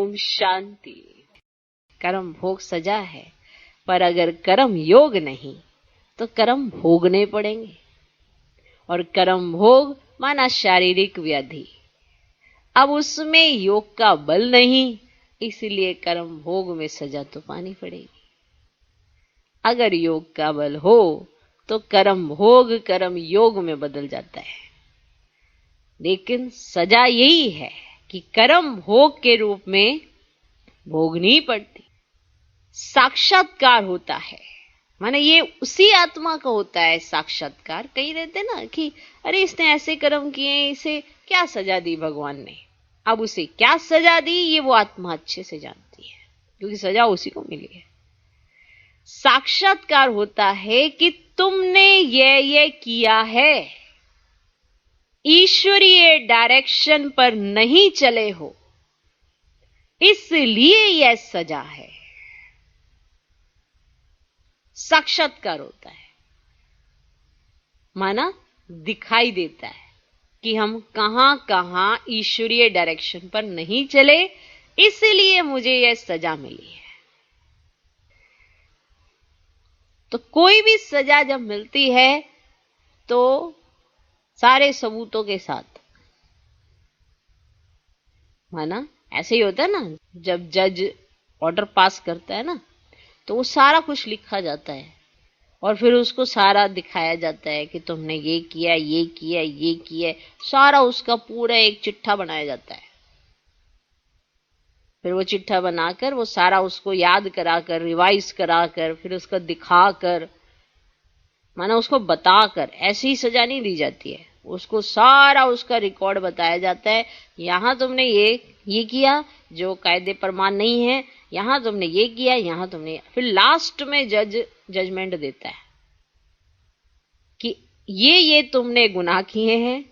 ओम शांति। कर्म भोग सजा है, पर अगर कर्म योग नहीं तो कर्म भोगने पड़ेंगे। और कर्म भोग माना शारीरिक व्याधि। अब उसमें योग का बल नहीं, इसलिए कर्म भोग में सजा तो पानी पड़ेगी। अगर योग का बल हो तो कर्म भोग कर्म योग में बदल जाता है। लेकिन सजा यही है कि कर्म भोग के रूप में भोगनी पड़ती। साक्षात्कार होता है, माने ये उसी आत्मा का होता है साक्षात्कार। कई रहते ना कि अरे इसने ऐसे कर्म किए, इसे क्या सजा दी भगवान ने। अब उसे क्या सजा दी ये वो आत्मा अच्छे से जानती है, क्योंकि सजा उसी को मिली है। साक्षात्कार होता है कि तुमने ये किया है, ईश्वरीय डायरेक्शन पर नहीं चले हो, इसलिए यह सजा है। साक्षात्कार होता है, माना दिखाई देता है कि हम कहां कहां ईश्वरीय डायरेक्शन पर नहीं चले, इसलिए मुझे यह सजा मिली है। तो कोई भी सजा जब मिलती है तो सारे सबूतों के साथ, माना ऐसे ही होता है ना, जब जज ऑर्डर पास करता है ना तो वो सारा कुछ लिखा जाता है और फिर उसको सारा दिखाया जाता है कि तुमने ये किया, ये किया, ये किया। सारा उसका पूरा एक चिट्ठा बनाया जाता है। फिर वो चिट्ठा बनाकर वो सारा उसको याद कराकर, रिवाइज कराकर, फिर उसको दिखाकर, माना उसको बताकर, ऐसी ही सजा नहीं दी जाती है। उसको सारा उसका रिकॉर्ड बताया जाता है। यहां तुमने ये किया जो कायदे प्रमाण नहीं है, यहां तुमने ये किया, यहां तुमने। फिर लास्ट में जजमेंट देता है कि ये तुमने गुनाह किए हैं,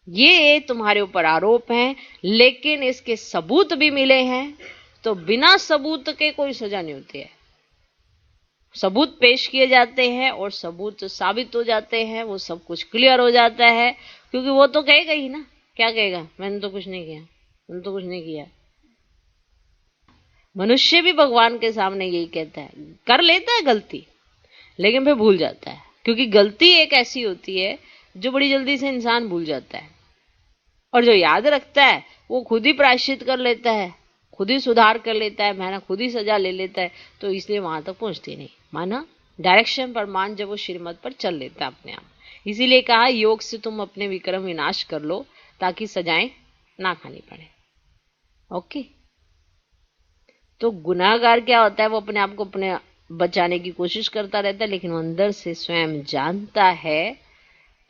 ये तुम्हारे ऊपर आरोप हैं, लेकिन इसके सबूत भी मिले हैं। तो बिना सबूत के कोई सजा नहीं होती है। सबूत पेश किए जाते हैं और सबूत साबित हो जाते हैं, वो सब कुछ क्लियर हो जाता है। क्योंकि वो तो कहेगा ही ना, क्या कहेगा, मैंने तो कुछ नहीं किया, मैंने तो कुछ नहीं किया। मनुष्य भी भगवान के सामने यही कहता है, कर लेता है गलती लेकिन फिर भूल जाता है। क्योंकि गलती एक ऐसी होती है जो बड़ी जल्दी से इंसान भूल जाता है, और जो याद रखता है वो खुद ही प्रायश्चित कर लेता है, खुद ही सुधार कर लेता है, माना खुद ही सजा ले लेता है। तो इसलिए वहां तक पहुंचती नहीं, माना डायरेक्शन पर मान जब वो श्रीमत पर चल लेता है अपने आप। इसीलिए कहा योग से तुम अपने विक्रम विनाश कर लो ताकि सजाएं ना खानी पड़े। ओके, तो गुनाहगार क्या होता है, वो अपने आप को अपने बचाने की कोशिश करता रहता है, लेकिन वो अंदर से स्वयं जानता है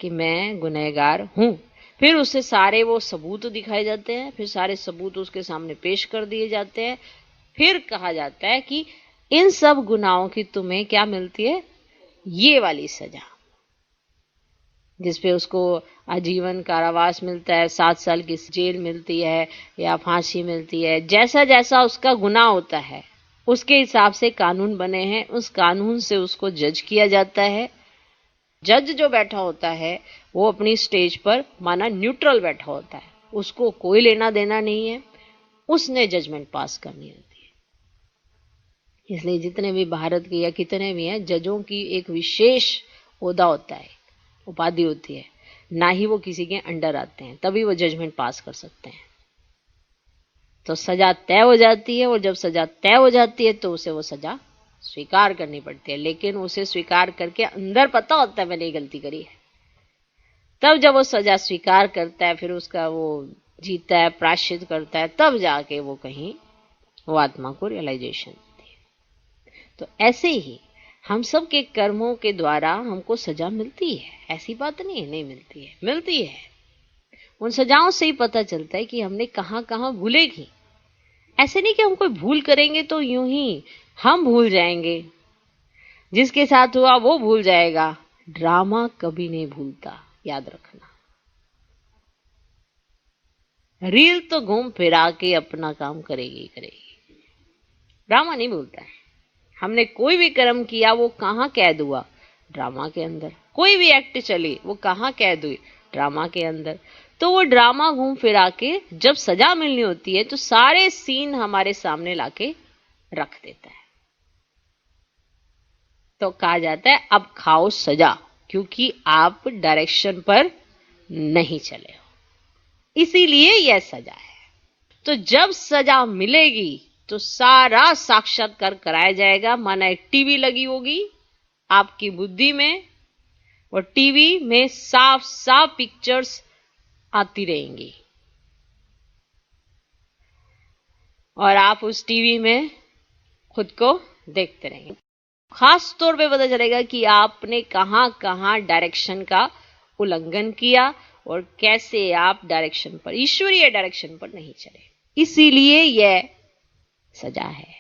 कि मैं गुनहगार हूं। फिर उसे सारे वो सबूत दिखाए जाते हैं, फिर सारे सबूत उसके सामने पेश कर दिए जाते हैं। फिर कहा जाता है कि इन सब गुनाहों की तुम्हें क्या मिलती है, ये वाली सजा, जिसपे उसको आजीवन कारावास मिलता है, 7 साल की जेल मिलती है या फांसी मिलती है। जैसा जैसा उसका गुनाह होता है उसके हिसाब से कानून बने हैं, उस कानून से उसको जज किया जाता है। जज जो बैठा होता है वो अपनी स्टेज पर माना न्यूट्रल बैठा होता है, उसको कोई लेना देना नहीं है, उसने जजमेंट पास करनी होती है। इसलिए जितने भी भारत के या कितने भी हैं, जजों की एक विशेष ओहदा होता है, उपाधि होती है, ना ही वो किसी के अंडर आते हैं, तभी वो जजमेंट पास कर सकते हैं। तो सजा तय हो जाती है, और जब सजा तय हो जाती है तो उसे वो सजा स्वीकार करनी पड़ती है। लेकिन उसे स्वीकार करके अंदर पता होता है मैंने गलती करी है। तब जब वो सजा स्वीकार करता है, फिर उसका वो जीता है, प्रायश्चित करता है, तब जाके वो कहीं वो आत्मा को रियलाइजेशन होती है। तो ऐसे ही हम सब के कर्मों के द्वारा हमको सजा मिलती है। ऐसी बात नहीं है नहीं मिलती है, मिलती है। उन सजाओं से ही पता चलता है कि हमने कहां कहां भूले की। ऐसे नहीं कि हम कोई भूल करेंगे तो यूं ही हम भूल जाएंगे, जिसके साथ हुआ वो भूल जाएगा। ड्रामा कभी नहीं भूलता, याद रखना। रील तो घूम फिरा के अपना काम करेगी करेगी, ड्रामा नहीं भूलता है। हमने कोई भी कर्म किया वो कहां कैद हुआ, ड्रामा के अंदर। कोई भी एक्ट चली वो कहां कैद हुई, ड्रामा के अंदर। तो तो वो ड्रामा घूम फिरा के जब सजा मिलनी होती है तो सारे सीन हमारे सामने लाके रख देता है। तो कहा जाता है अब खाओ सजा, क्योंकि आप डायरेक्शन पर नहीं चले हो, इसीलिए यह सजा है। तो जब सजा मिलेगी तो सारा साक्षात्कार कराया जाएगा। माना एक टीवी लगी होगी आपकी बुद्धि में, और टीवी में साफ साफ पिक्चर्स आती रहेंगी और आप उस टीवी में खुद को देखते रहेंगे। खास तौर पे पता चलेगा कि आपने कहां कहां डायरेक्शन का उल्लंघन किया और कैसे आप डायरेक्शन पर, ईश्वरीय डायरेक्शन पर नहीं चले। इसीलिए यह सजा है।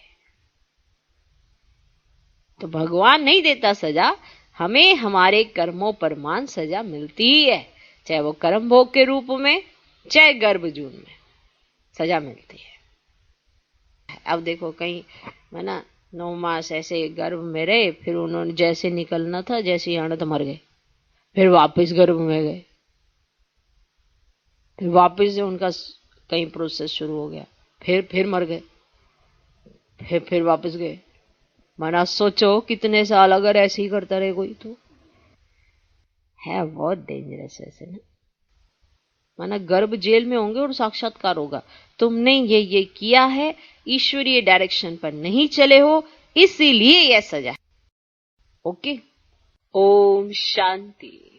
तो भगवान नहीं देता सजा, हमें हमारे कर्मों पर मान सजा मिलती ही है, चाहे वो कर्म भोग के रूप में, चाहे गर्भजून में सजा मिलती है। अब देखो कहीं है ना 9 मास ऐसे गर्भ में रहे, फिर उन्होंने जैसे निकलना था, जैसे ही आना तो मर गए, फिर वापस गर्भ में गए, फिर वापस से उनका कहीं प्रोसेस शुरू हो गया, फिर मर गए, फिर वापस गए। माना सोचो कितने साल अगर ऐसे ही करता रहे कोई, तो है बहुत डेंजरस ऐसे ना। माना गर्भ जेल में होंगे और साक्षात्कार होगा, तुमने ये किया है, ईश्वरीय डायरेक्शन पर नहीं चले हो, इसीलिए यह सजा है। ओके, ओम शांति।